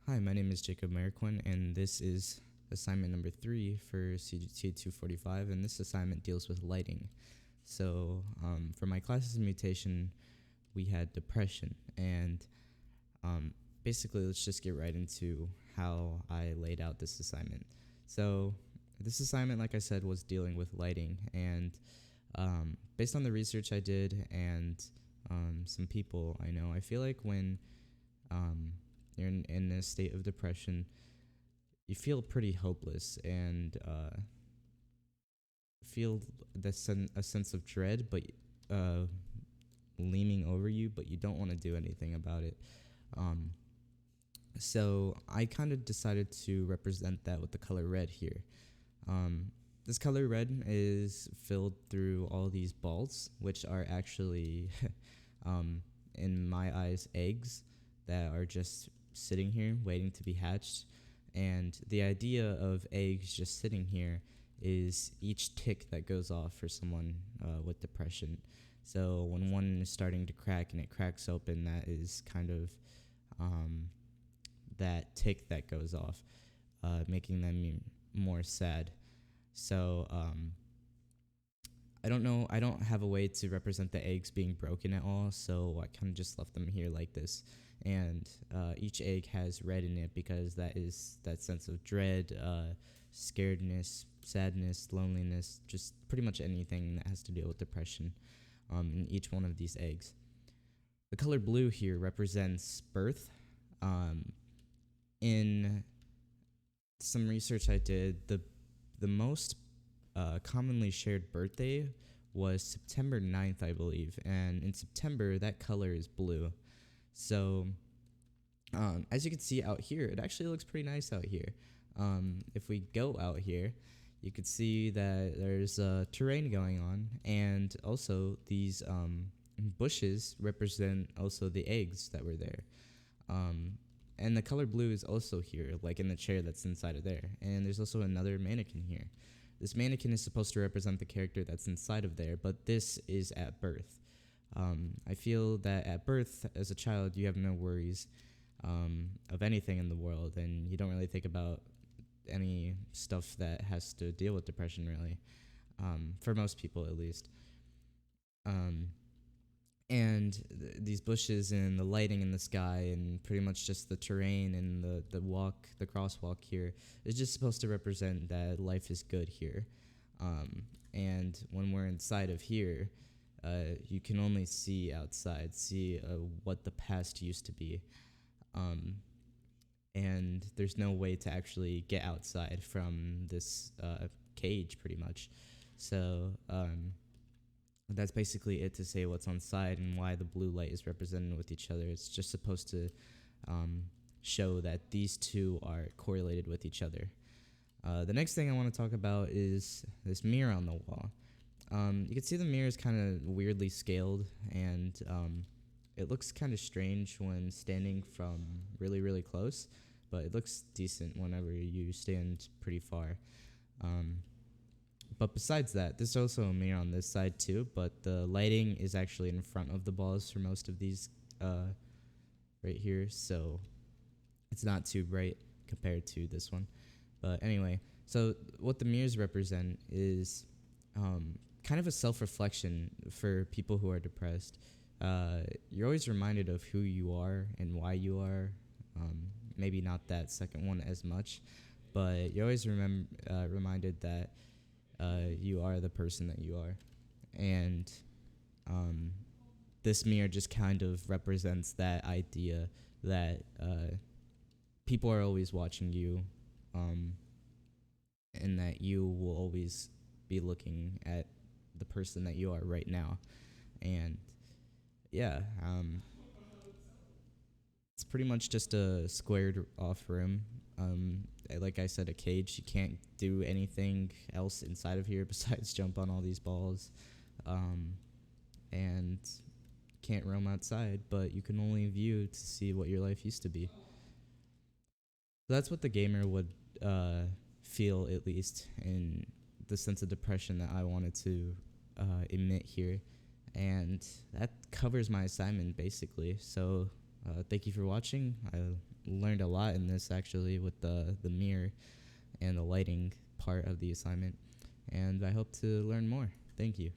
Hi, my name is Jacob Mariquin, and this is assignment number 3 for cgt245, and this assignment deals with lighting. So, for my classes in mutation, we had depression, and basically, let's just get right into how I laid out this assignment. So, this assignment, like I said, was dealing with lighting, and based on the research I did and some people I know, I feel like when you're in a state of depression, you feel pretty hopeless and feel a sense of dread, but uh, leaning over you, but you don't want to do anything about it. Um, so I kind of decided to represent that with the color red here. Um, this color red is filled through all these balls, which are actually, in my eyes, eggs that are just sitting here waiting to be hatched. And the idea of eggs just sitting here is each tick that goes off for someone with depression. So when one is starting to crack and it cracks open, that is kind of that tick that goes off, making them more sad. So I don't know. I don't have a way to represent the eggs being broken at all, so I kind of just left them here like this. And each egg has red in it because that is that sense of dread, scaredness, sadness, loneliness, just pretty much anything that has to deal with depression in each one of these eggs. The color blue here represents birth. In some research I did, the most commonly shared birthday was September 9th, I believe. And in September, that color is blue. So, as you can see out here, it actually looks pretty nice out here. If we go out here, you could see that there's terrain going on. And also, these bushes represent also the eggs that were there. And the color blue is also here, like in the chair that's inside of there. And there's also another mannequin here. This mannequin is supposed to represent the character that's inside of there, but this is at birth. I feel that at birth, as a child, you have no worries of anything in the world, and you don't really think about any stuff that has to deal with depression, really, for most people at least. And these bushes and the lighting in the sky and pretty much just the terrain and the crosswalk here is just supposed to represent that life is good here. And when we're inside of here, you can only see outside, see what the past used to be. And there's no way to actually get outside from this cage, pretty much. So, that's basically it to say what's on side and why the blue light is represented with each other. It's just supposed to show that these two are correlated with each other. The next thing I want to talk about is this mirror on the wall. You can see the mirror is kind of weirdly scaled, and it looks kind of strange when standing from really, really close, but it looks decent whenever you stand pretty far. But besides that, there's also a mirror on this side too, but the lighting is actually in front of the balls for most of these right here, so it's not too bright compared to this one. But anyway, so what the mirrors represent is kind of a self-reflection for people who are depressed. You're always reminded of who you are and why you are. Maybe not that second one as much, but you're always reminded that you are the person that you are. And this mirror just kind of represents that idea that people are always watching you, and that you will always be looking at the person that you are right now. And yeah, it's pretty much just a squared off room. Like I said, a cage. You can't do anything else inside of here besides jump on all these balls, and can't roam outside, but you can only view to see what your life used to be. So that's what the gamer would feel, at least in the sense of depression that I wanted to emit here. And that covers my assignment, basically. So thank you for watching. learned a lot in this actually with the mirror and the lighting part of the assignment, and I hope to learn more. Thank you.